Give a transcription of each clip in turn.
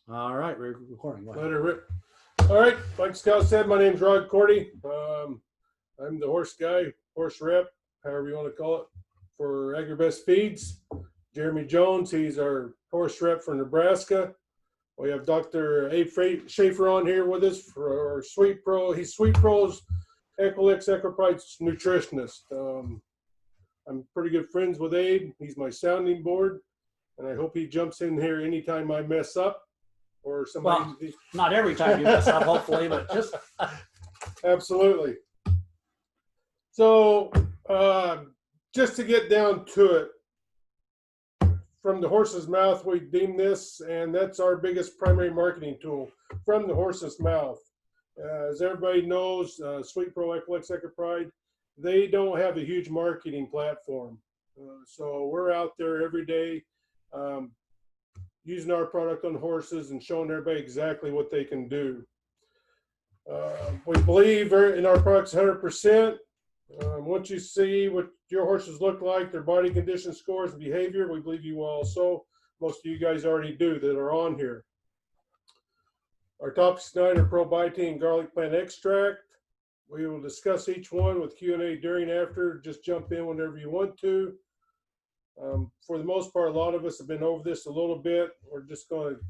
All right, we're recording. Let it rip. All right, like Scout said, my name's Korte. I'm the horse guy, horse rep, however you want to call it, for Agri-Best Feeds. Jeremy Jones, he's our horse rep for Nebraska. We have Dr. Abe Schaeffer on here with us for our SweetPro. He's SweetPro's EquiLix, EquiPride's Nutritionist. I'm pretty good friends with Abe. He's my sounding board, and I hope he jumps in here anytime I mess up. Or somebody. Well, not every time you mess up, hopefully, but just Absolutely. So, just to get down to it, from the horse's mouth, we deem this, and that's our biggest primary marketing tool, from the horse's mouth. As everybody knows, SweetPro, EquiLix, EquiPride, they don't have a huge marketing platform. So we're out there every day using our product on horses and showing everybody exactly what they can do. We believe in our products 100%. Once you see what your horses look like, their body condition scores and behavior, we believe you will also. Most of you guys already do that are on here. Our topics tonight are ProBiotein and garlic plant extract. We will discuss each one with Q&A during and after. Just jump in whenever you want to. For the most part, a lot of us have been over this a little bit. We're just going to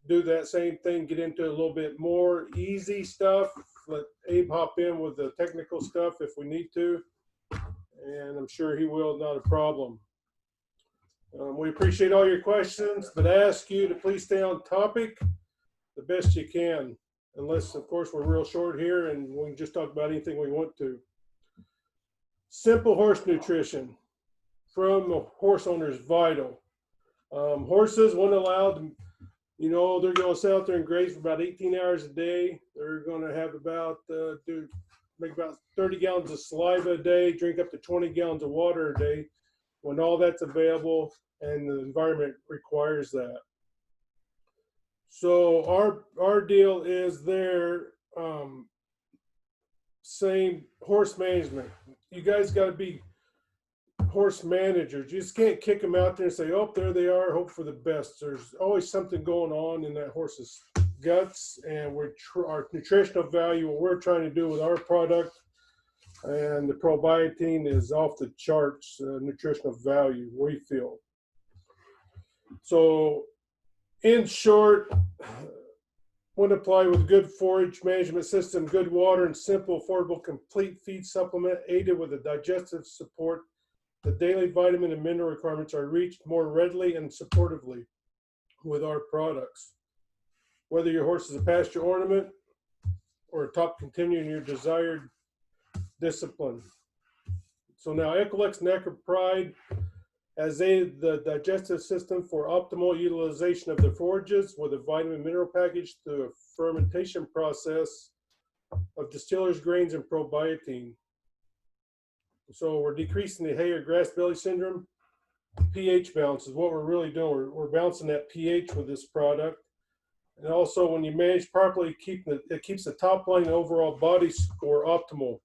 do that same thing, get into a little bit more easy stuff. Let Abe hop in with the technical stuff if we need to, and I'm sure he will, not a problem. We appreciate all your questions, but ask you to please stay on topic the best you can, unless, of course, we're real short here and we can just talk about anything we want to. Simple horse nutrition from the horse owner is vital. Horses, when allowed, you know, they're going to sit out there and graze for about 18 hours a day. They're going to have about, make about 30 gallons of saliva a day, drink up to 20 gallons of water a day when all that's available and the environment requires that. So our deal is their same horse management. You guys got to be horse managers. You just can't kick them out there and say, oh, there they are, hope for the best. There's always something going on in that horse's guts, and our nutritional value, what we're trying to do with our product and the ProBiotein is off the charts nutritional value, we feel. So in short, when applied with good forage management system, good water, and simple, affordable, complete feed supplement aided with a digestive support, the daily vitamin and mineral requirements are reached more readily and supportively with our products. Whether your horse is a pasture ornament or a top contender in your desired discipline. So now EquiLix and EquiPride has aided the digestive system for optimal utilization of the forages with a vitamin mineral package through a fermentation process of distillers grains and ProBiotein. So we're decreasing the hay or grass belly syndrome. pH balance is what we're really doing. We're balancing that pH with this product. And also when you manage properly, it keeps the top line and overall body score optimal.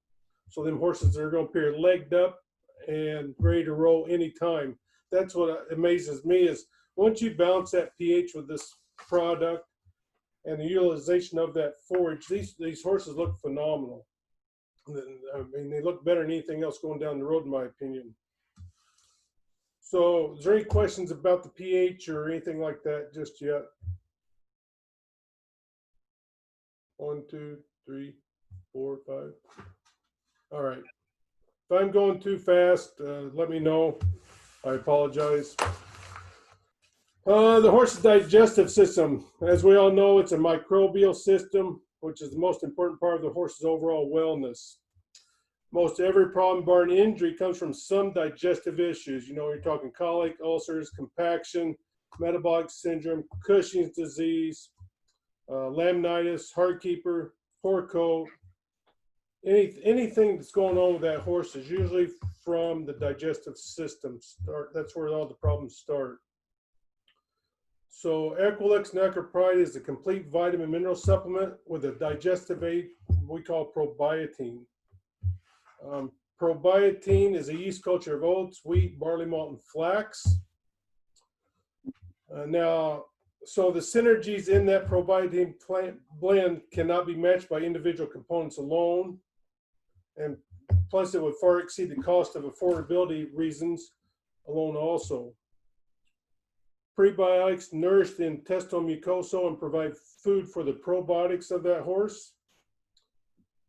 So them horses are going to appear legged up and ready to roll anytime. That's what amazes me is once you balance that pH with this product and the utilization of that forage, these horses look phenomenal. I mean, they look better than anything else going down the road, in my opinion. So, is there any questions about the pH or anything like that just yet? 1, 2, 3, 4, 5. All right. If I'm going too fast, let me know. I apologize. The horse's digestive system, as we all know, it's a microbial system, which is the most important part of the horse's overall wellness. Most every problem, barring injury, comes from some digestive issues. You know, you're talking colic, ulcers, compaction, metabolic syndrome, Cushing's disease, laminitis, heartkeeper, poor coat. Anything that's going on with that horse is usually from the digestive system. That's where all the problems start. So EquiLix and EquiPride is a complete vitamin mineral supplement with a digestive aid we call ProBiotein. ProBiotein is a yeast culture of oats, wheat, barley malt, and flax. Now, So the synergies in that ProBiotein plant blend cannot be matched by individual components alone. And plus it would far exceed the cost of affordability reasons alone also. Prebiotics nourish the intestinal mucosa and provide food for the probiotics of that horse.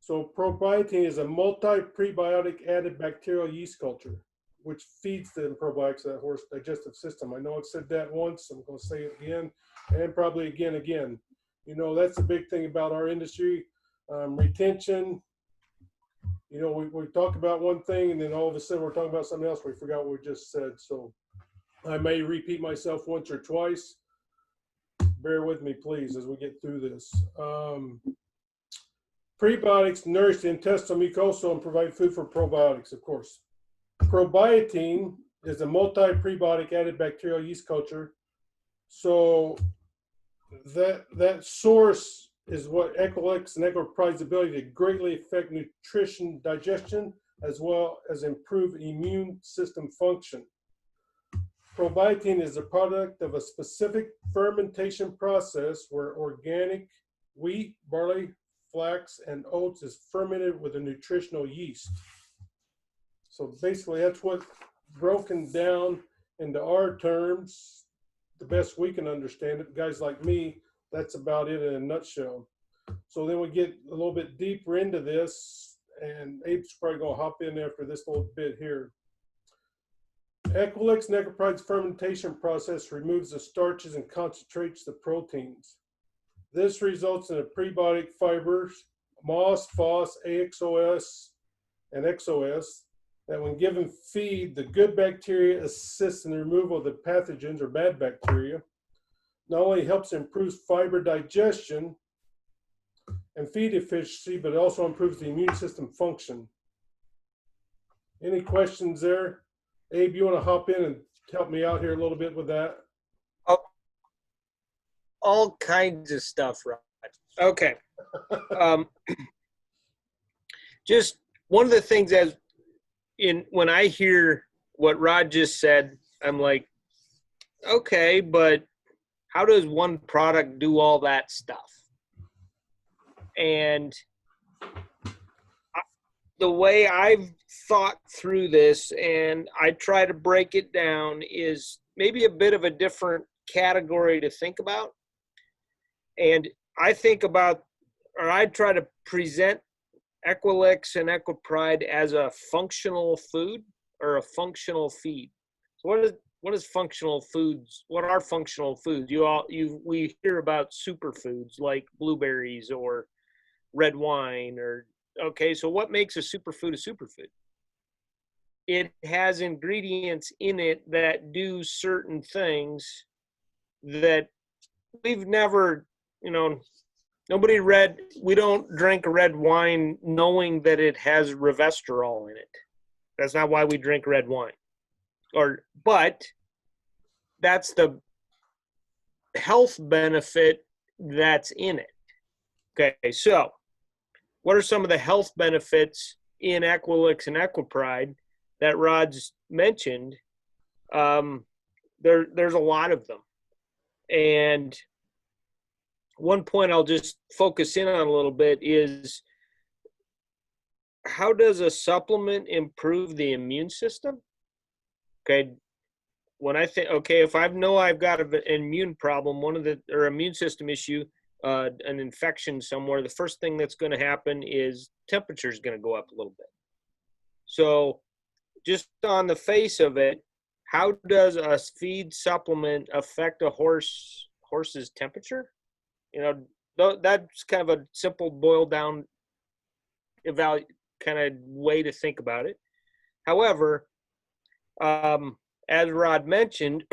So ProBiotein is a multi-prebiotic added bacterial yeast culture, which feeds the probiotics of that horse digestive system. I know I've said that once, I'm going to say it again, and probably again. You know, that's the big thing about our industry, retention. You know, we talk about one thing and then all of a sudden we're talking about something else. We forgot what we just said. So I may repeat myself once or twice. Bear with me, please, as we get through this. Prebiotics nourish the intestinal mucosa and provide food for probiotics, of course. ProBiotein is a multi-prebiotic added bacterial yeast culture. So that source is what EquiLix and EquiPride's ability to greatly affect nutrition, digestion, as well as improve immune system function. ProBiotein is a product of a specific fermentation process where organic wheat, barley, flax, and oats is fermented with a nutritional yeast. So basically that's what, broken down into our terms, the best we can understand it, guys like me, that's about it in a nutshell. So then we get a little bit deeper into this, and Abe's probably gonna hop in after this little bit here. EquiLix and EquiPride's fermentation process removes the starches and concentrates the proteins. This results in a prebiotic fibers, MOS, FOS, AXOS, and XOS, that when given feed, the good bacteria assists in the removal of the pathogens or bad bacteria. Not only helps improve fiber digestion and feed efficiency, but it also improves the immune system function. Any questions there? Abe, you want to hop in and help me out here a little bit with that? All kinds of stuff, Rod. Okay. Just one of the things when I hear what Rod just said, I'm like, okay, but how does one product do all that stuff? And the way I've thought through this, and I try to break it down, is maybe a bit of a different category to think about. And I think about, or I try to present EquiLix and EquiPride as a functional food or a functional feed. So what is functional foods? What are functional foods? We hear about superfoods like blueberries or red wine, or okay, so what makes a superfood a superfood? It has ingredients in it that do certain things that we've never, we don't drink red wine knowing that it has resveratrol in it. That's not why we drink red wine. But that's the health benefit that's in it. Okay, so what are some of the health benefits in EquiLix and EquiPride that Rod's mentioned? There's a lot of them. And one point I'll just focus in on a little bit is, how does a supplement improve the immune system? Okay, when I think, okay, if I know I've got an immune problem, or immune system issue, an infection somewhere, the first thing that's going to happen is temperature is going to go up a little bit. So just on the face of it, how does a feed supplement affect a horse's temperature? That's kind of a simple boiled down kind of way to think about it. However, as Rod mentioned,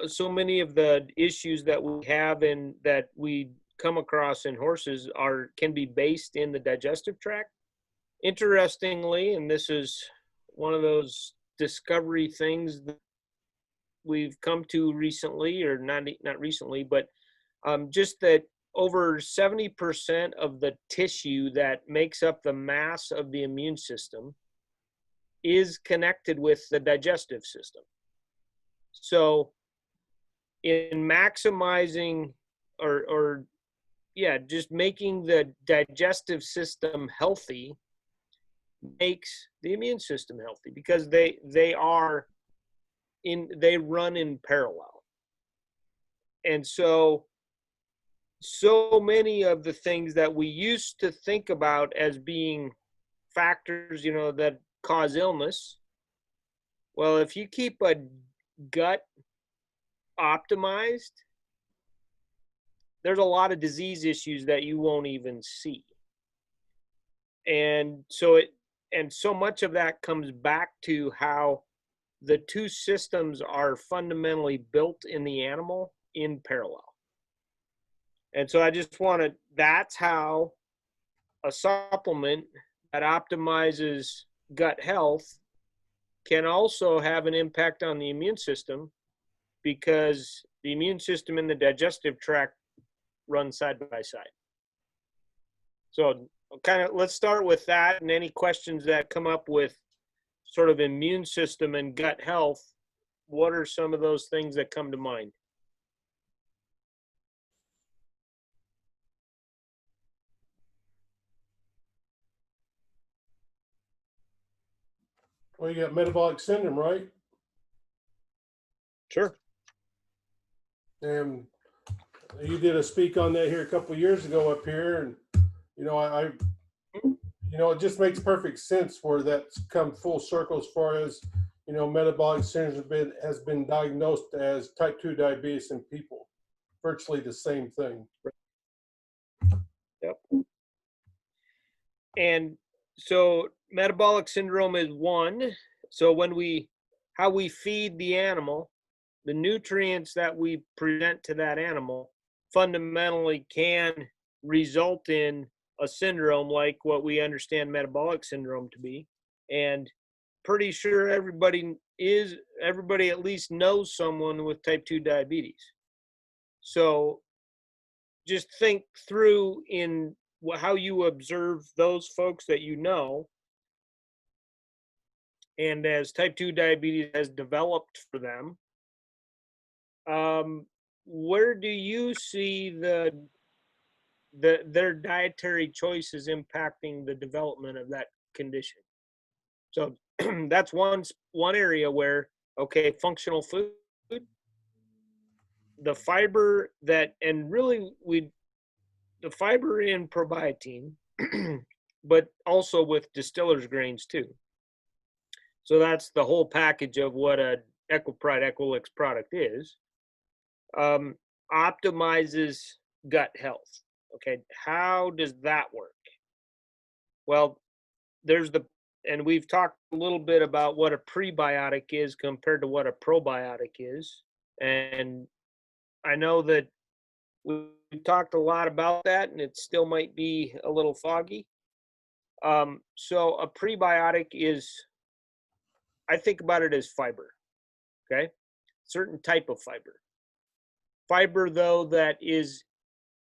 so many of the issues that we have and that we come across in horses can be based in the digestive tract. Interestingly, and this is one of those discovery things that we've come to recently, or not recently, but just that over 70% of the tissue that makes up the mass of the immune system is connected with the digestive system. So in maximizing just making the digestive system healthy makes the immune system healthy, because they run in parallel. And so many of the things that we used to think about as being factors, that cause illness, well, if you keep a gut optimized, there's a lot of disease issues that you won't even see. And so much of that comes back to how the two systems are fundamentally built in the animal in parallel. And so I just that's how a supplement that optimizes gut health can also have an impact on the immune system, because the immune system and the digestive tract run side by side. So let's start with that, and any questions that come up with sort of immune system and gut health, what are some of those things that come to mind? Well, you got metabolic syndrome, right? Sure. And you did a speak on that here a couple of years ago up here, and it just makes perfect sense where that's come full circle as far as metabolic syndrome has been diagnosed as type 2 diabetes in people. Virtually the same thing. Yep. And so metabolic syndrome is one. So how we feed the animal, the nutrients that we present to that animal fundamentally can result in a syndrome like what we understand metabolic syndrome to be. And pretty sure everybody at least knows someone with type 2 diabetes. So just think through in how you observe those folks that you know. And as type 2 diabetes has developed for them, where do you see their dietary choices impacting the development of that condition? So that's one area where, okay, functional food, the fiber the fiber in ProBiotein, but also with distiller's grains too. So that's the whole package of what a EquiPride, EquiLix product is. Optimizes gut health. Okay, how does that work? Well, and we've talked a little bit about what a prebiotic is compared to what a probiotic is. And I know that we've talked a lot about that, and it still might be a little foggy. So a prebiotic is, I think about it as fiber, okay? Certain type of fiber. Fiber, though, that is,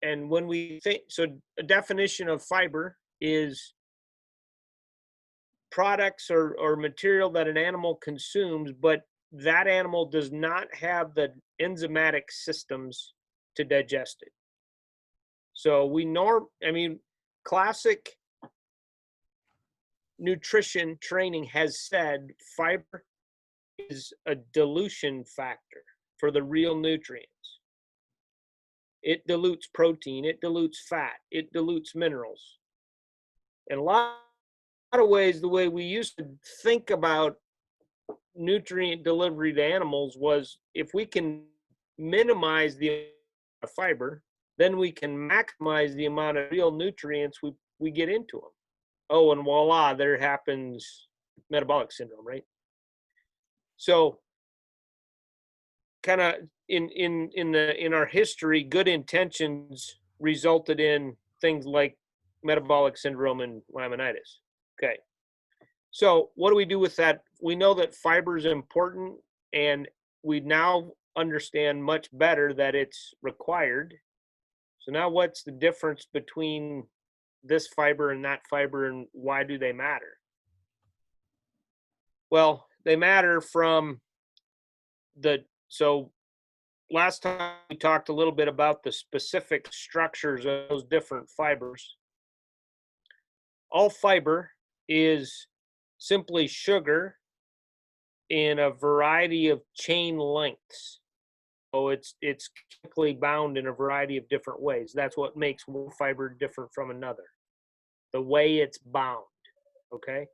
and when we think, so a definition of fiber is products or material that an animal consumes, but that animal does not have the enzymatic systems to digest it. So classic nutrition training has said fiber is a dilution factor for the real nutrients. It dilutes protein, it dilutes fat, it dilutes minerals. In a lot of ways, the way we used to think about nutrient delivery to animals was, if we can minimize the amount of fiber, then we can maximize the amount of real nutrients we get into them. Oh, and voila, there happens metabolic syndrome, right? So kind of in our history, good intentions resulted in things like metabolic syndrome and laminitis. Okay. So what do we do with that? We know that fiber is important, and we now understand much better that it's required. So now what's the difference between this fiber and that fiber, and why do they matter? Well, they matter from the so last time we talked a little bit about the specific structures of those different fibers. All fiber is simply sugar in a variety of chain lengths. So it's chemically bound in a variety of different ways. That's what makes one fiber different from another. The way it's bound, okay?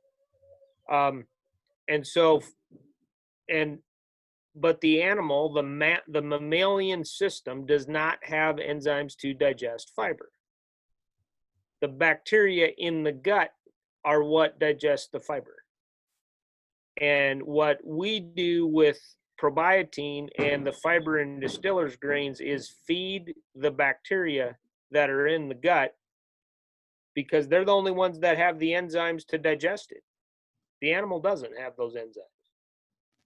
But the animal, the mammalian system does not have enzymes to digest fiber. The bacteria in the gut are what digest the fiber. And what we do with ProBiotein and the fiber in distiller's grains is feed the bacteria that are in the gut, because they're the only ones that have the enzymes to digest it. The animal doesn't have those enzymes.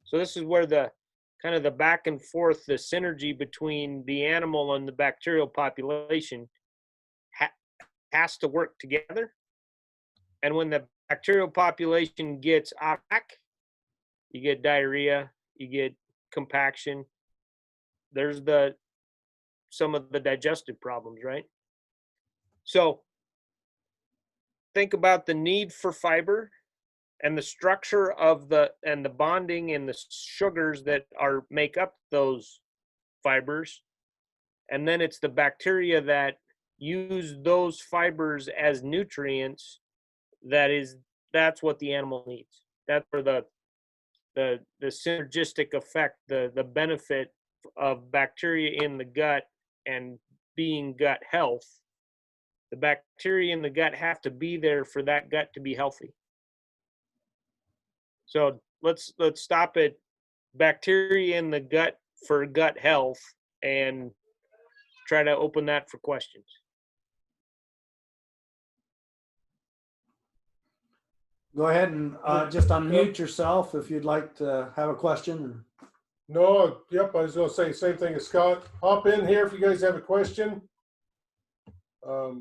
So this is where the kind of the back and forth, the synergy between the animal and the bacterial population has to work together. And when the bacterial population gets out of whack, you get diarrhea, you get compaction. There's some of the digestive problems, right? So think about the need for fiber and the structure of the bonding and the sugars that make up those fibers. And then it's the bacteria that use those fibers as nutrients. That's what the animal needs. That's where the synergistic effect, the benefit of bacteria in the gut and being gut health. The bacteria in the gut have to be there for that gut to be healthy. So let's stop at bacteria in the gut for gut health and try to open that for questions. Go ahead and just unmute yourself if you'd like to have a question. No, yep, I was gonna say the same thing as Scott. Hop in here if you guys have a question.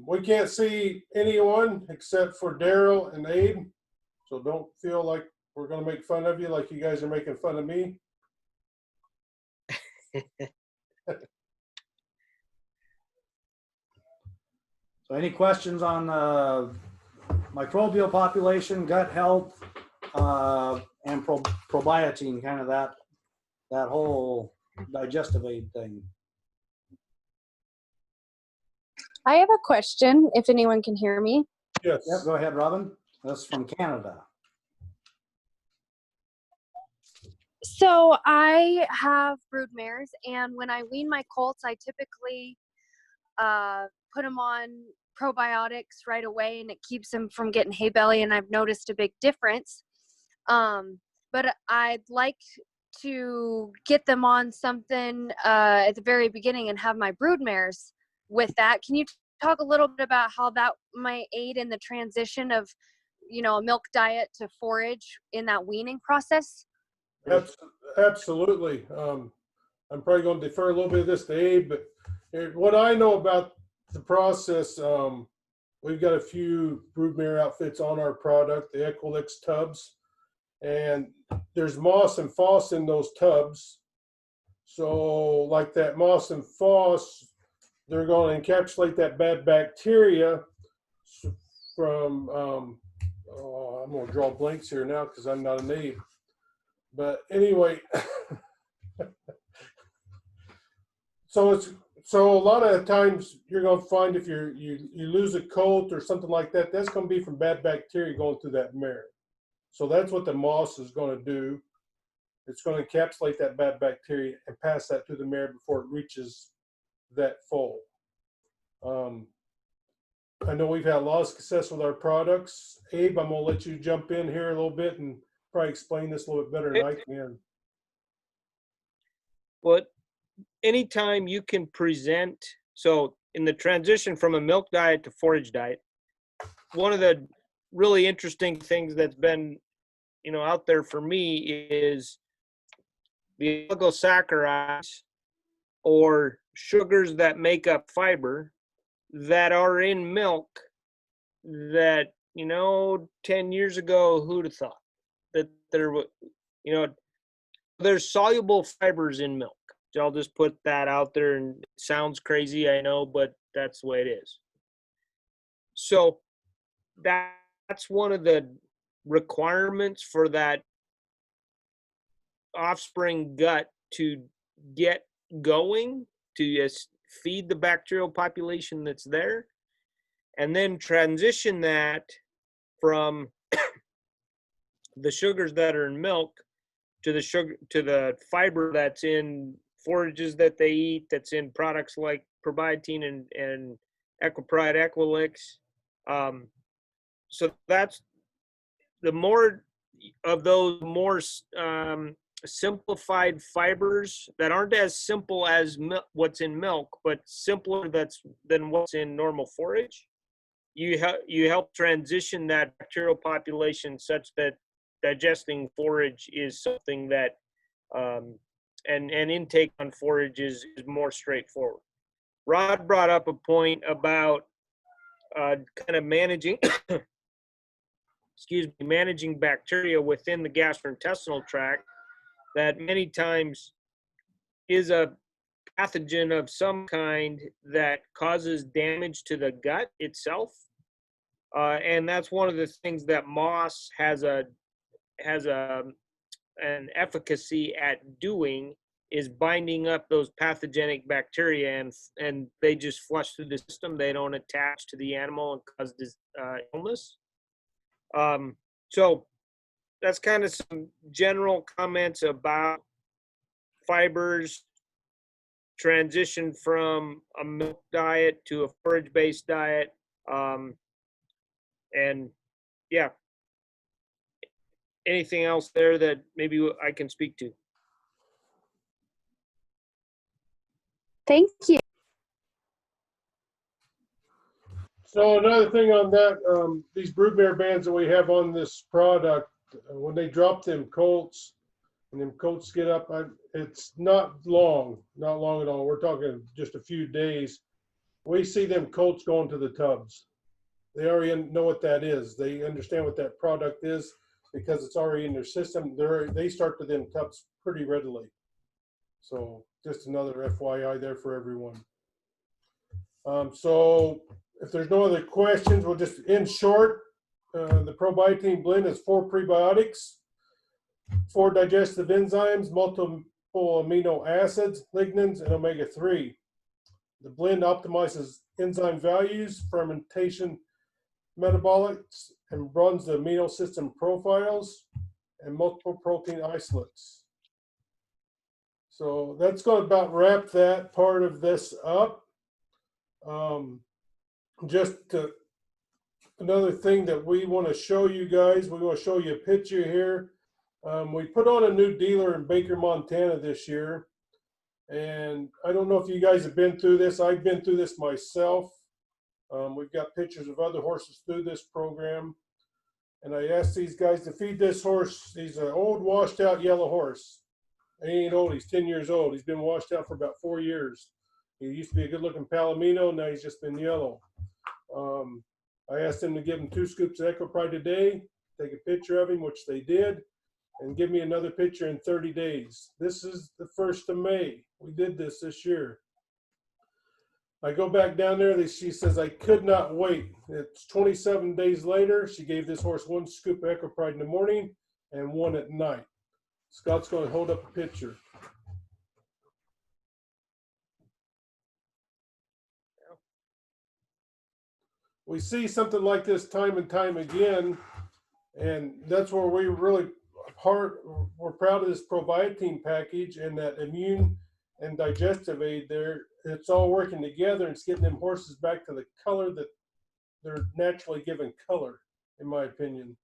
We can't see anyone except for Daryl and Abe, so don't feel like we're gonna make fun of you like you guys are making fun of me. So any questions on microbial population, gut health, and ProBiotein, kind of that whole digestive aid thing? I have a question, if anyone can hear me. Yes. Yep, go ahead, Robin. That's from Canada. So I have brood mares, and when I wean my colts, I typically put them on probiotics right away, and it keeps them from getting hay belly, and I've noticed a big difference. But I'd like to get them on something at the very beginning and have my brood mares with that. Can you talk a little bit about how that might aid in the transition of, a milk diet to forage in that weaning process? Absolutely. I'm probably going to defer a little bit of this to Abe, but what I know about the process, we've got a few broodmare outfits on our product, the EquiLix tubs, and there's moss and FOS in those tubs. So like that moss and FOS, they're going to encapsulate that bad bacteria from, I'm going to draw blanks here now because I'm not an Abe. But anyway, so a lot of times you're going to find if you lose a colt or something like that, that's going to be from bad bacteria going through that mare. So that's what the moss is going to do. It's going to encapsulate that bad bacteria and pass that to the mare before it reaches that foal. I know we've had a lot of success with our products. Abe, I'm going to let you jump in here a little bit and probably explain this a little bit better than I can. Well, anytime you can present, so in the transition from a milk diet to forage diet, one of the really interesting things that's been, out there for me is the oligosaccharides or sugars that make up fiber that are in milk that, 10 years ago, who'd have thought that there were, there's soluble fibers in milk. I'll just put that out there, and it sounds crazy, I know, but that's the way it is. So that's one of the requirements for that offspring gut to get going, to just feed the bacterial population that's there, and then transition that from the sugars that are in milk to the fiber that's in forages that they eat, that's in products like ProBiotein and EquiPride, EquiLix. So that's the more of those more simplified fibers that aren't as simple as what's in milk, but simpler than what's in normal forage. You help transition that bacterial population such that digesting forage is something that and intake on forage is more straightforward. Rod brought up a point about kind of managing managing bacteria within the gastrointestinal tract, that many times is a pathogen of some kind that causes damage to the gut itself. And that's one of the things that moss has an efficacy at doing, is binding up those pathogenic bacteria, and they just flush through the system. They don't attach to the animal and cause illness. So that's kind of some general comments about fibers, transition from a milk diet to a forage-based diet, and yeah. Anything else there that maybe I can speak to? Thank you. So another thing on that, these broodmare bands that we have on this product, when they drop them colts and them colts get up, it's not long at all. We're talking just a few days. We see them colts going to the tubs. They already know what that is. They understand what that product is because it's already in their system. They start to them tubs pretty readily. So just another FYI there for everyone. So if there's no other questions, we'll just in short. The ProBiotein blend is 4 prebiotics, 4 digestive enzymes, multiple amino acids, lignans, and omega-3. The blend optimizes enzyme values, fermentation metabolics, and broadens the amino system profiles, and multiple protein isolates. So that's going to about wrap that part of this up. Another thing that we want to show you guys, we want to show you a picture here. We put on a new dealer in Baker, Montana this year. And I don't know if you guys have been through this. I've been through this myself. We've got pictures of other horses through this program. And I asked these guys to feed this horse. He's an old, washed out yellow horse. He ain't old, he's 10 years old. He's been washed out for about 4 years. He used to be a good looking Palomino, now he's just been yellow. I asked them to give him 2 scoops of EquiPride a day, take a picture of him, which they did, and give me another picture in 30 days. This is the 1st of May. We did this year. I go back down there, she says, I could not wait. It's 27 days later. She gave this horse 1 scoop of EquiPride in the morning and 1 at night. Scott's going to hold up a picture. We see something like this time and time again, and that's where we really we're proud of this ProBiotein package and that immune and digestive aid there. It's all working together, and it's getting them horses back to the color that they're naturally given color, in my opinion.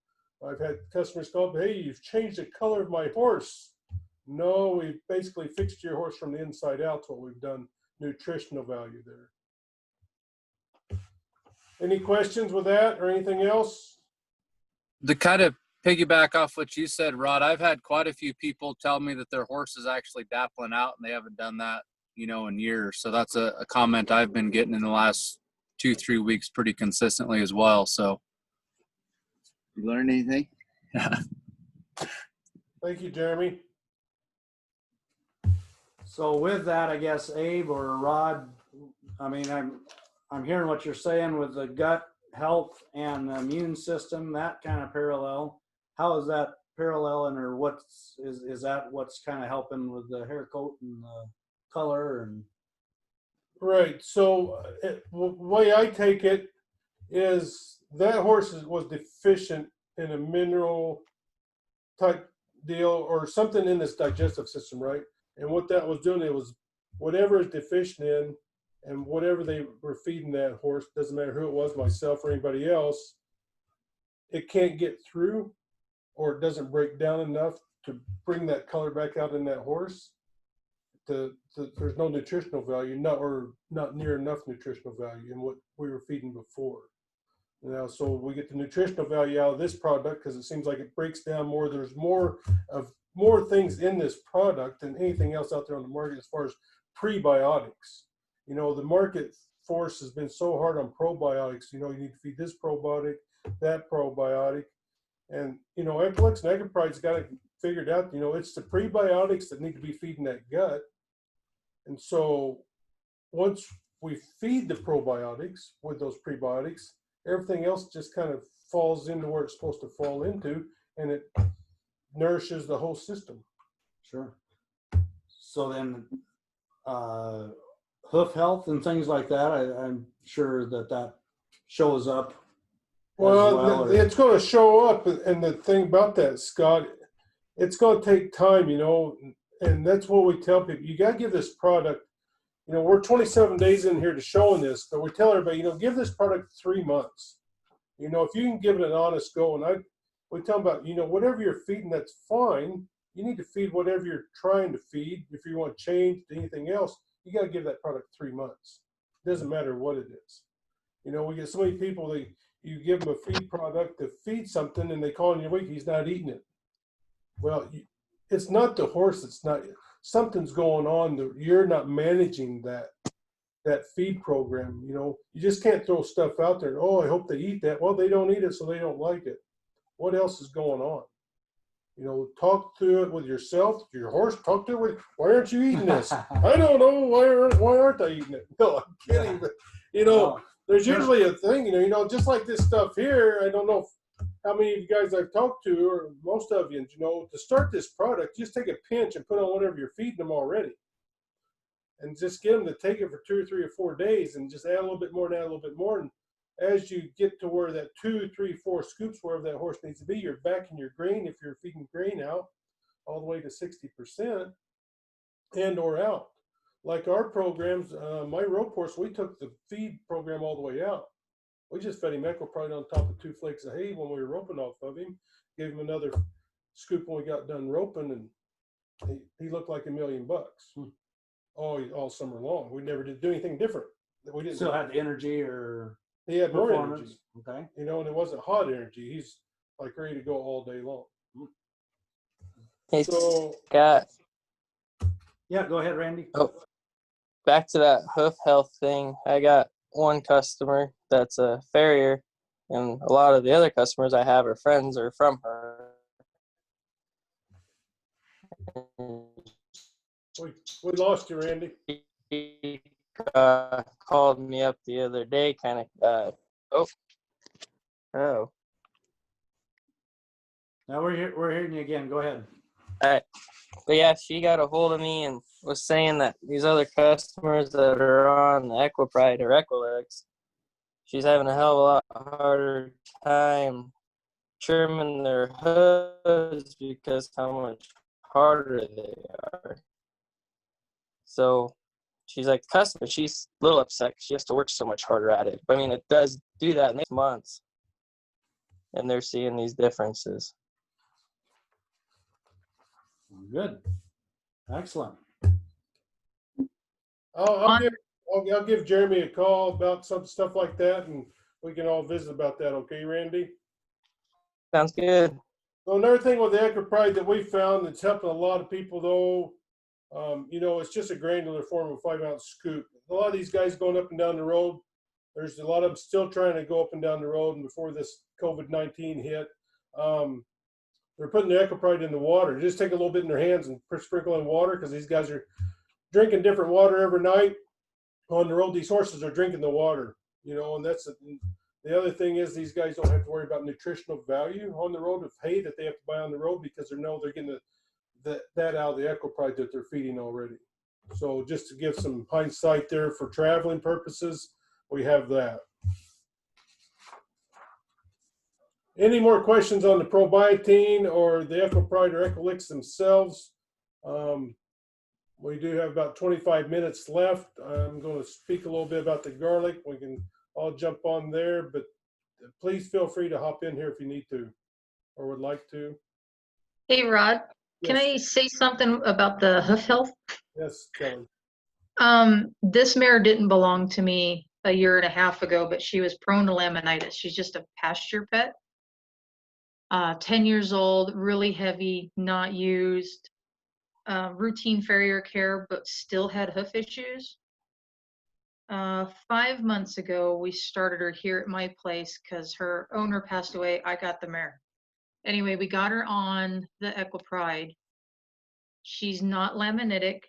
I've had customers call, hey, you've changed the color of my horse. No, we've basically fixed your horse from the inside out. That's what we've done, nutritional value there. Any questions with that or anything else? To kind of piggyback off what you said, Rod, I've had quite a few people tell me that their horse is actually dappling out, and they haven't done that, in years. So that's a comment I've been getting in the last 2-3 weeks pretty consistently as well. So you learn anything? Yeah. Thank you, Jeremy. So with that, I guess Abe or Rod, I mean, I'm hearing what you're saying with the gut health and the immune system, that kind of parallel. How is that paralleling, or is that what's kind of helping with the hair coat and the color and? Right. So the way I take it is that horse was deficient in a mineral type deal or something in this digestive system, right? And what that was doing, it was whatever is deficient in and whatever they were feeding that horse, doesn't matter who it was, myself or anybody else, it can't get through, or it doesn't break down enough to bring that color back out in that horse. There's no nutritional value, not near enough nutritional value in what we were feeding before. Now, so we get the nutritional value out of this product because it seems like it breaks down more. There's more things in this product than anything else out there on the market as far as prebiotics. You know, the market force has been so hard on probiotics. You know, you need to feed this probiotic, that probiotic. And, you know, EquiLix and EquiPride's got it figured out. You know, it's the prebiotics that need to be feeding that gut. And so once we feed the probiotics with those prebiotics, everything else just kind of falls into where it's supposed to fall into, and it nourishes the whole system. Sure. So then hoof health and things like that, I'm sure that shows up. Well, it's going to show up. And the thing about that, Scott, it's going to take time, you know, and that's what we tell people. You got to give this product, you know, we're 27 days in here to showing this, but we tell everybody, you know, give this product 3 months. You know, if you can give it an honest go, and we tell them about, you know, whatever you're feeding, that's fine. You need to feed whatever you're trying to feed. If you want to change to anything else, you got to give that product 3 months. It doesn't matter what it is. You know, we get so many people, you give them a feed product to feed something, and they call in your week, he's not eating it. Well, it's not the horse. It's not, something's going on. You're not managing that feed program. You know, you just can't throw stuff out there. Oh, I hope they eat that. Well, they don't eat it, so they don't like it. What else is going on? You know, talk to it with yourself, your horse. Talk to it with, why aren't you eating this? I don't know. Why aren't I eating it? No, I'm kidding. But, you know, there's usually a thing, you know, just like this stuff here. I don't know how many of you guys I've talked to, or most of you, you know, to start this product, just take a pinch and put on whatever you're feeding them already. And just get them to take it for 2 or 3 or 4 days and just add a little bit more and add a little bit more. And as you get to where that 2, 3, 4 scoops, wherever that horse needs to be, you're back in your grain. If you're feeding grain out all the way to 60% and or out. Like our programs, my rope horse, we took the feed program all the way out. We just fed him EquiPride on top of 2 flakes of hay when we were roping off of him. Gave him another scoop when we got done roping, and he looked like $1 million. All summer long. We never did do anything different. We didn't still had the energy, or he had more energy. Okay. You know, and it wasn't hot energy. He's like ready to go all day long. Hey, So, Scott. Yeah, go ahead, Randy. Oh, back to that hoof health thing. I got one customer that's a farrier, and a lot of the other customers I have are friends or from her. we lost you, Randy. She called me up the other day, kind of. Oh. Now we're hearing you again. Go ahead. All right. But yeah, she got a hold of me and was saying that these other customers that are on the EquiPride or EquiLix, she's having a hell of a lot harder time trimming their hooves because how much harder they are. So she's like, customer, she's a little upset. She has to work so much harder at it. But I mean, it does do that in 6 months. And they're seeing these differences. Good. Excellent. I'll give Jeremy a call about some stuff like that, and we can all visit about that. Okay, Randy? Sounds good. So another thing with the EquiPride that we found that's helping a lot of people, though, you know, it's just a granular form of a 5-ounce scoop. A lot of these guys going up and down the road, there's a lot of them still trying to go up and down the road, and before this COVID-19 hit, they're putting the EquiPride in the water. Just take a little bit in their hands and sprinkle in water, because these guys are drinking different water every night on the road. These horses are drinking the water, you know, and that's the other thing is these guys don't have to worry about nutritional value on the road of hay that they have to buy on the road because they know they're getting that out of the EquiPride that they're feeding already. So just to give some hindsight there for traveling purposes, we have that. Any more questions on the ProBiotein or the EquiPride or EquiLix themselves? We do have about 25 minutes left. I'm going to speak a little bit about the garlic. We can all jump on there, but please feel free to hop in here if you need to or would like to. Hey, Rod, can Yes. I say something about the hoof health? Yes, Kelly. This mare didn't belong to me a year and a half ago, but she was prone to laminitis. She's just a pasture pet. 10 years old, really heavy, not used, routine farrier care, but still had hoof issues. 5 months ago, we started her here at my place because her owner passed away. I got the mare. Anyway, we got her on the EquiPride. She's not laminitic.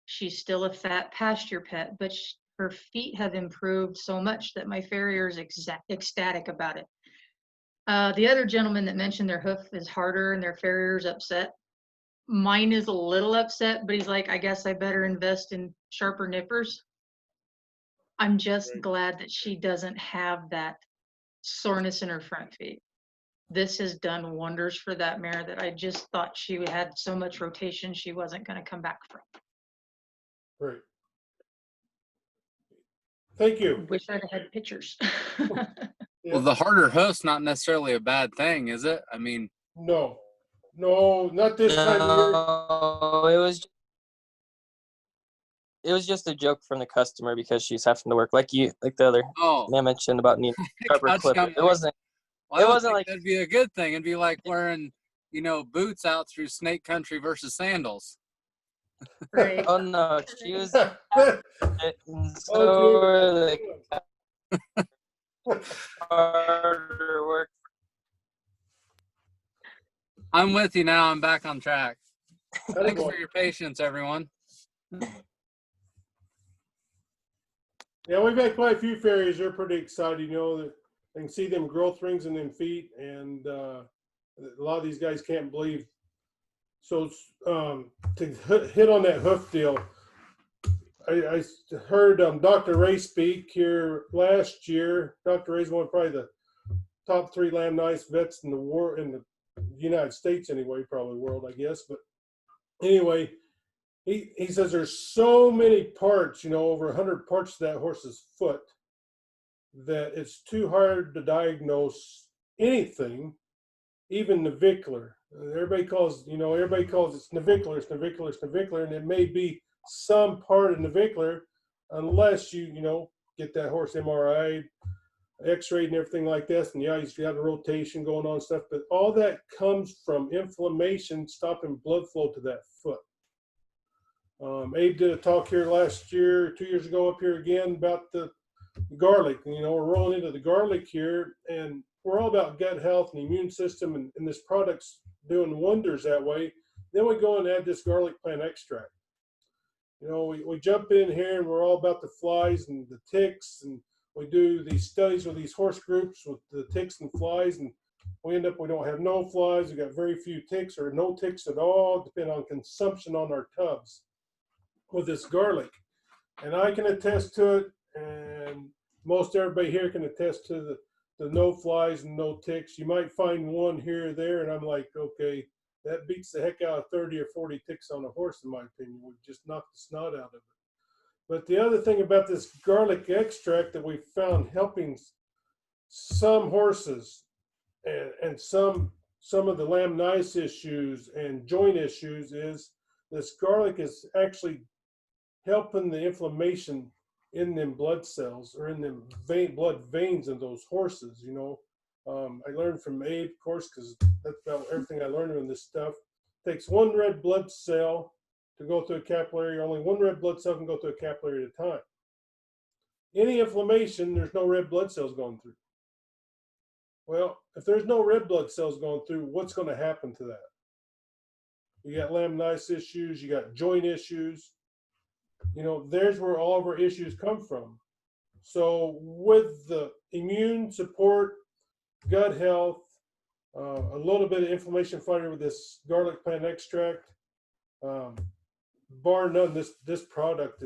She's still a fat pasture pet, but her feet have improved so much that my farrier is ecstatic about it. The other gentleman that mentioned their hoof is harder and their farrier's upset. Mine is a little upset, but he's like, I guess I better invest in sharper nippers. I'm just glad that she doesn't have that soreness in her front feet. This has done wonders for that mare that I just thought she had so much rotation she wasn't going to come back from. Great. Thank you. Wish I'd had pictures. Well, the harder hoof's not necessarily a bad thing, is it? I mean, No, not this time of year. No, it was just a joke from the customer because she's having to work like the other man mentioned about needing sharper gotcha. clippers. It wasn't. Well, It wasn't like that'd be a good thing. It'd be like wearing, boots out through snake country versus sandals. Right. oh no, she was. So Oh, the harder work. I'm with you now. I'm back on track. Thanks boy. for your patience, everyone. Yeah, we've had quite a few farriers. They're pretty excited, that they can see them growth rings in them feet, and a lot of these guys can't believe. So to hit on that hoof deal, I heard Dr. Ray speak here last year. Dr. Ray's one of probably the top 3 laminitis vets in the world, in the United States anyway, probably world, I guess. But anyway, he says there's so many parts, over 100 parts of that horse's foot, that it's too hard to diagnose anything, even navicular. Everybody calls it's navicular, and it may be some part of navicular unless you get that horse MRI, X-rayed and everything like this, and you got a rotation going on and stuff, but all that comes from inflammation stopping blood flow to that foot. Abe did a talk here last year, 2 years ago up here again about the garlic. We're rolling into the garlic here, and we're all about gut health and immune system, and this product's doing wonders that way. Then we go and add this garlic plant extract. We jump in here and we're all about the flies and the ticks, and we do these studies with these horse groups with the ticks and flies, and we end up, we don't have no flies, we got very few ticks or no ticks at all, depending on consumption on our tubs with this garlic. And I can attest to it, and most everybody here can attest to the no flies and no ticks. You might find one here or there, and I'm like, okay, that beats the heck out of 30 or 40 ticks on a horse, in my opinion. We've just knocked the snot out of it. But the other thing about this garlic extract that we found helping some horses and some of the laminitis issues and joint issues is this garlic is actually helping the inflammation in them blood cells or in them blood veins in those horses. I learned from Abe, of course, because that's about everything I learned in this stuff. It takes one red blood cell to go through a capillary. Only one red blood cell can go through a capillary at a time. Any inflammation, there's no red blood cells going through. Well, if there's no red blood cells going through, what's going to happen to that? You got laminitis issues, you got joint issues. you know, there's where all of our issues come from. So with the immune support, gut health, a little bit of inflammation fighter with this garlic plant extract, bar none, this product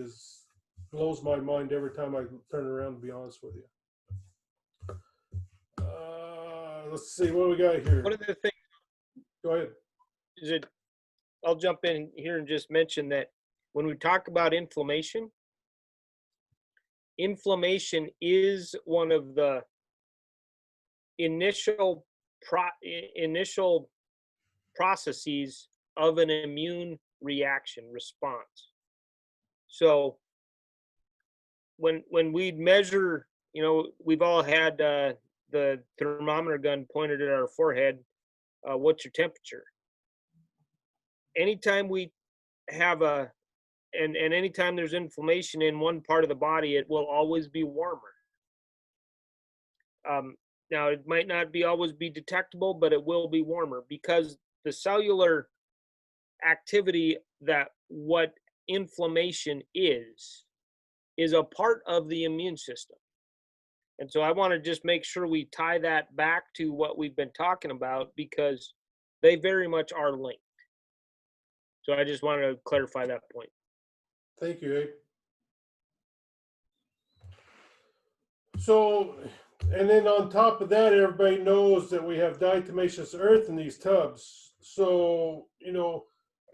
blows my mind every time I turn around, to be honest with you. Let's see, what do we got here? One of the things Go ahead. is I'll jump in here and just mention that when we talk about inflammation, inflammation is one of the initial processes of an immune reaction response. So when we measure, you know, we've all had the thermometer gun pointed at our forehead. What's your temperature? Anytime we have and anytime there's inflammation in one part of the body, it will always be warmer. Now, it might not always be detectable, but it will be warmer because the cellular activity that what inflammation is a part of the immune system. And so I want to just make sure we tie that back to what we've been talking about because they very much are linked. So I just wanted to clarify that point. Thank you, Abe. So, and then on top of that, everybody knows that we have diatomaceous earth in these tubs. So, you know,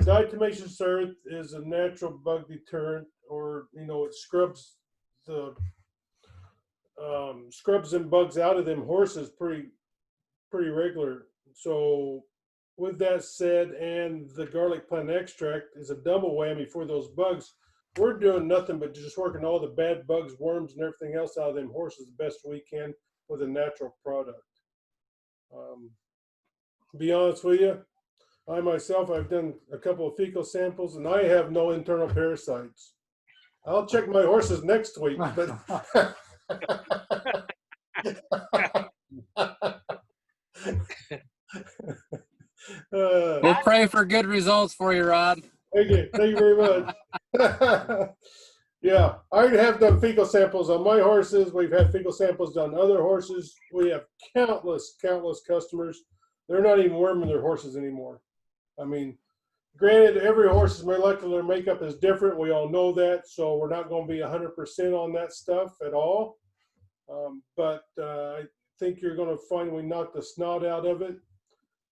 diatomaceous earth is a natural bug deterrent, or, you know, it scrubs and bugs out of them horses pretty regular. So with that said, and the garlic plant extract is a double whammy for those bugs. We're doing nothing but just working all the bad bugs, worms, and everything else out of them horses the best we can with a natural product. To be honest with you, I myself, I've done a couple of fecal samples, and I have no internal parasites. I'll check my horses next week, but We'll pray for good results for you, Rod. Thank you very much. Yeah, I have done fecal samples on my horses. We've had fecal samples on other horses. We have countless customers. They're not even worming their horses anymore. I mean, granted, every horse's molecular makeup is different. We all know that, so we're not going to be 100% on that stuff at all. But I think you're going to find we knock the snot out of it.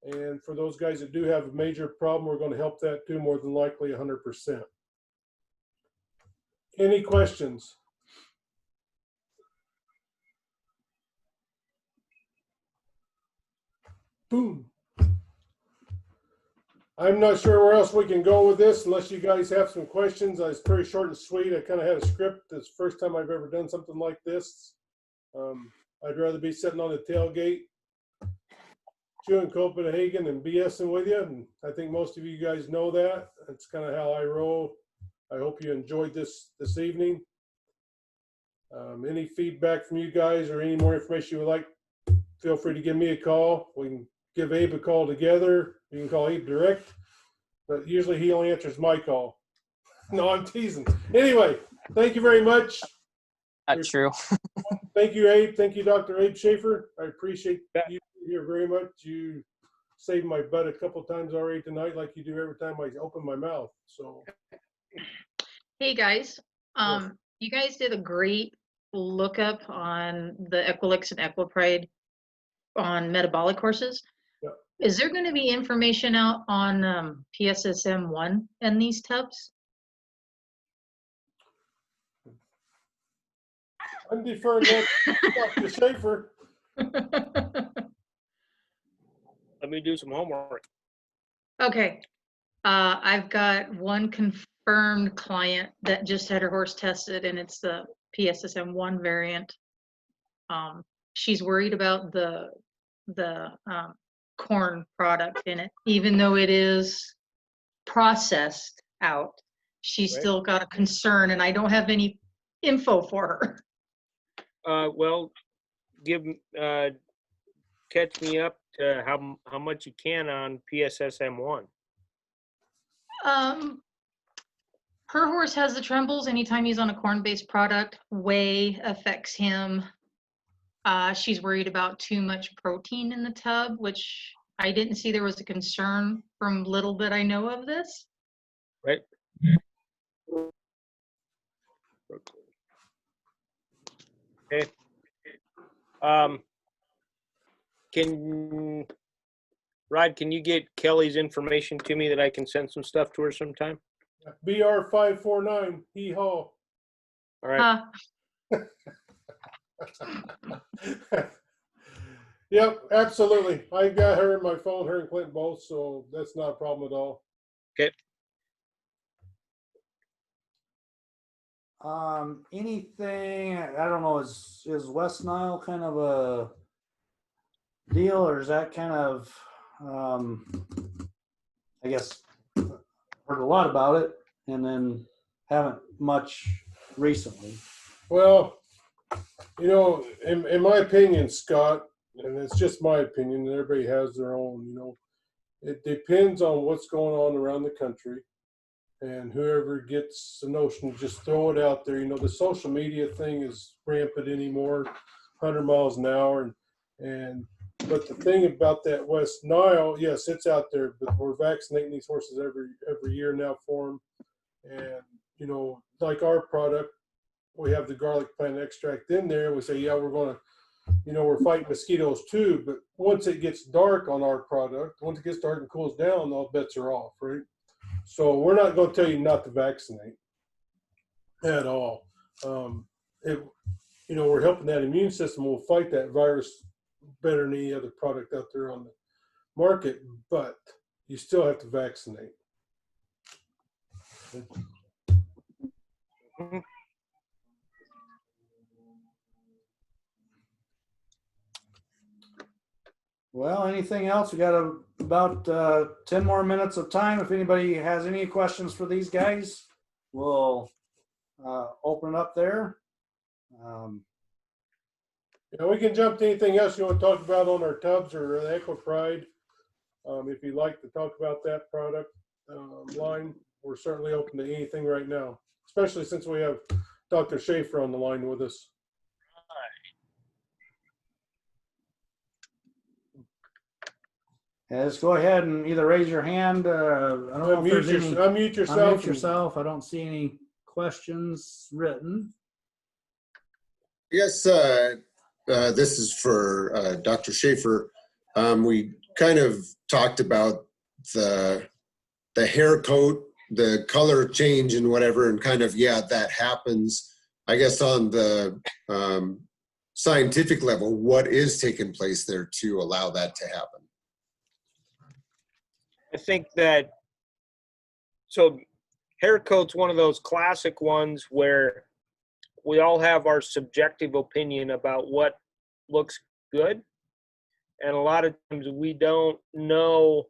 And for those guys that do have a major problem, we're going to help that too, more than likely 100%. Any questions? Boom. I'm not sure where else we can go with this unless you guys have some questions. It's pretty short and sweet. I kind of had a script. It's the first time I've ever done something like this. I'd rather be sitting on the tailgate, chewing Copenhagen and BSing with you. And I think most of you guys know that. That's kind of how I roll. I hope you enjoyed this evening. Any feedback from you guys or any more information you would like, feel free to give me a call. We can give Abe a call together. You can call Abe direct, but usually he only answers my call. No, I'm teasing. Anyway, thank you very much. Not true. Thank you, Abe. Thank you, Dr. Abe Schaeffer. I appreciate you here very much. You saved my butt a couple times already tonight, like you do every time I open my mouth. So, Hey guys, you guys did a great lookup on the EquiLix and EquiPride on metabolic horses. Yep. Is there going to be information out on PSSM1 and these tubs? I'm deferring that to Dr. Scheaffer. Let me do some homework. Okay. I've got one confirmed client that just had her horse tested, and it's the PSSM1 variant. She's worried about the corn product in it, even though it is processed out. She's Right. still got a concern, and I don't have any info for her. Well, catch me up to how much you can on PSSM1. Her horse has the trembles anytime he's on a corn-based product. Whey affects him. She's worried about too much protein in the tub, which I didn't see there was a concern from little that I know of this. Right. Okay. Rod, can you get Kelly's information to me that I can send some stuff to her sometime? BR549, hee haw. All right. Yep, absolutely. I got her in my phone, her and Clint both, so that's not a problem at all. Okay. Anything, I don't know, is West Nile kind of a deal, or is that kind of, I guess, heard a lot about it and then haven't much recently? Well, you know, in my opinion, Scott, and it's just my opinion, and everybody has their own, you know, it depends on what's going on around the country. And whoever gets the notion to just throw it out there, you know, the social media thing is rampant anymore, 100 miles an hour. But the thing about that West Nile, yes, it's out there, but we're vaccinating these horses every year now for them. And, you know, like our product, we have the garlic plant extract in there. We say, yeah, we're going to, you know, we're fighting mosquitoes too. But once it gets dark on our product, once it gets dark and cools down, all bets are off, right? So we're not going to tell you not to vaccinate at all. You know, we're helping that immune system. We'll fight that virus better than any other product out there on the market, but you still have to vaccinate. Well, anything else? We got about 10 more minutes of time. If anybody has any questions for these guys, we'll open it up there. Yeah, we can jump to anything else you want to talk about on our tubs or the EquiPride. If you'd like to talk about that product line, we're certainly open to anything right now, especially since we have Dr. Scheaffer on the line with us. Yeah, just go ahead and either raise your hand. I don't know if there's any. Unmute yourself. Unmute yourself. I don't see any questions written. Yes, this is for Dr. Scheaffer. We kind of talked about the hair coat, the color change and whatever, and kind of, yeah, that happens. I guess on the scientific level, what is taking place there to allow that to happen? I think that, so hair coat's one of those classic ones where we all have our subjective opinion about what looks good. And a lot of times we don't know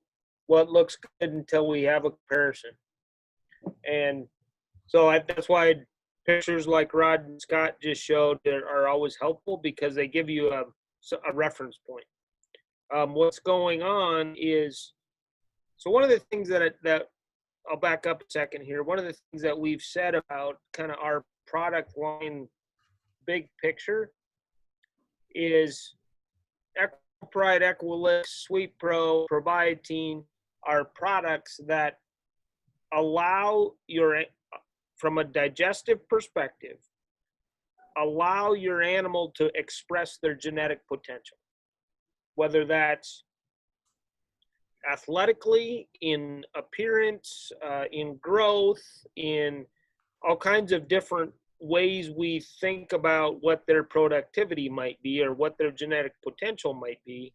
what looks good until we have a comparison. And so that's why pictures like Rod and Scott just showed are always helpful, because they give you a reference point. What's going on is, so one of the things that I'll back up a second here. One of the things that we've said about kind of our product line big picture is EquiPride, EquiLix, SweetPro, ProBiotein are products that allow from a digestive perspective, allow your animal to express their genetic potential, whether that's athletically, in appearance, in growth, in all kinds of different ways we think about what their productivity might be or what their genetic potential might be.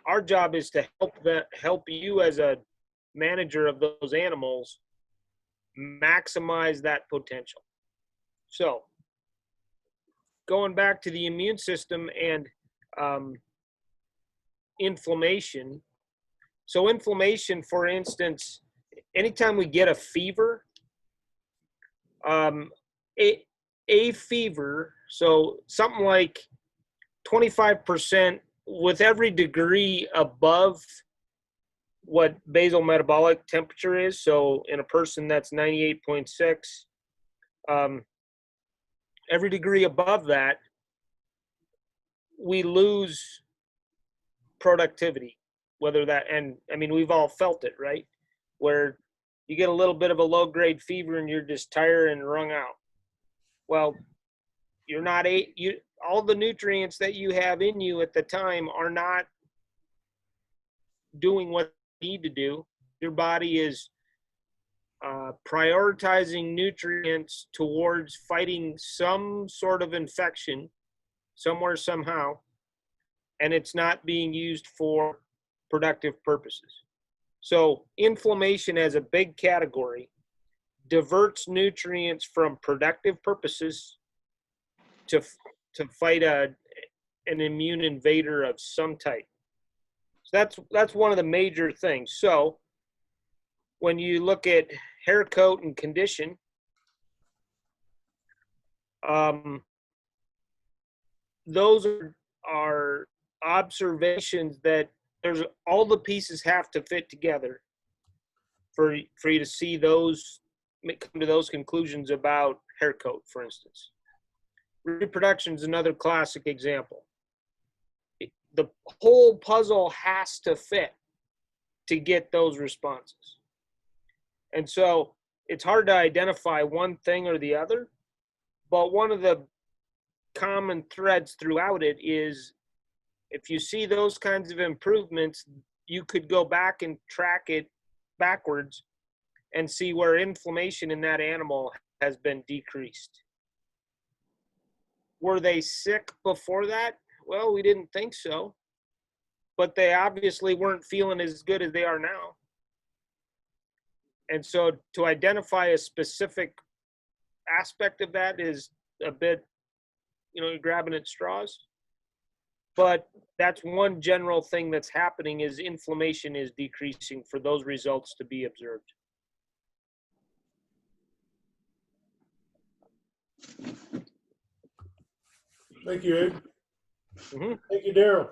Our job is to help you as a manager of those animals maximize that potential. So going back to the immune system and inflammation. So inflammation, for instance, anytime we get a fever, a fever, so something like 25% with every degree above what basal metabolic temperature is. So in a person that's 98.6, every degree above that, we lose productivity. Whether that, and I mean, we've all felt it, right? Where you get a little bit of a low grade fever and you're just tired and wrung out. Well, you're not all the nutrients that you have in you at the time are not doing what you need to do. Your body is prioritizing nutrients towards fighting some sort of infection somewhere, somehow, and it's not being used for productive purposes. So inflammation as a big category diverts nutrients from productive purposes to fight an immune invader of some type. So that's one of the major things. So when you look at hair coat and condition, those are observations that there's all the pieces have to fit together for you to see those, come to those conclusions about hair coat, for instance. Reproduction is another classic example. The whole puzzle has to fit to get those responses. And so it's hard to identify one thing or the other, but one of the common threads throughout it is if you see those kinds of improvements, you could go back and track it backwards and see where inflammation in that animal has been decreased. Were they sick before that? Well, we didn't think so, but they obviously weren't feeling as good as they are now. And so to identify a specific aspect of that is a bit, you're grabbing at straws. But that's one general thing that's happening is inflammation is decreasing for those results to be observed. Thank you, Abe. Mm-hmm. Thank you, Daryl.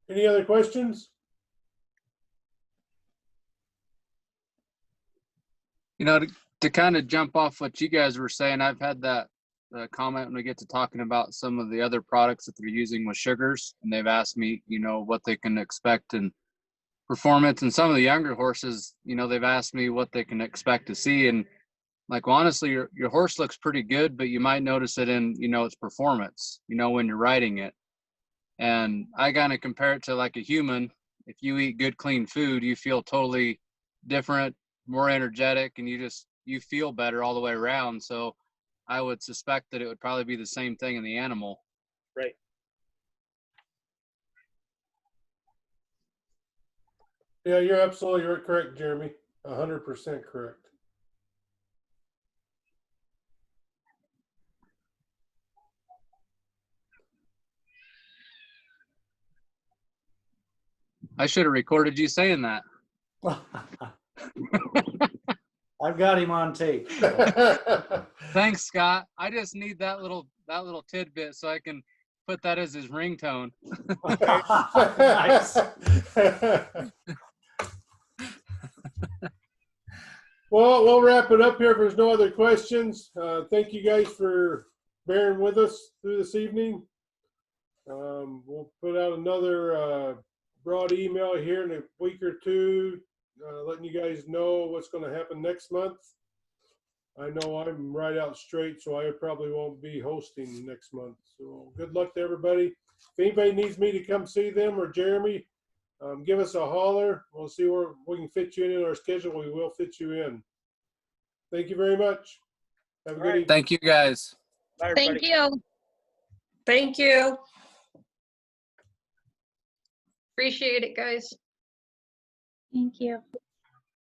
Any other questions? To kind of jump off what you guys were saying, I've had that comment when we get to talking about some of the other products that they're using with sugars, and they've asked me, what they can expect in performance. And some of the younger horses, they've asked me what they can expect to see. And like, well, honestly, your horse looks pretty good, but you might notice it in, its performance, when you're riding it. And I kind of compare it to like a human. If you eat good, clean food, you feel totally different, more energetic, and you feel better all the way around. So I would suspect that it would probably be the same thing in the animal. Right. Yeah, you're absolutely correct, Jeremy. 100% correct. I should have recorded you saying that. I've got him on tape. Thanks, Scott. I just need that little tidbit so I can put that as his ringtone. Nice. Well, we'll wrap it up here if there's no other questions. Thank you guys for bearing with us through this evening. We'll put out another broad email here in a week or two, letting you guys know what's going to happen next month. I know I'm right out straight, so I probably won't be hosting next month. So good luck to everybody. If anybody needs me to come see them or Jeremy, give us a holler. We'll see where we can fit you in our schedule. We will fit you in. Thank you very much. Have a good evening. Thank you, guys. Bye, Thank everybody. you. Thank you. Appreciate it, guys. Thank you.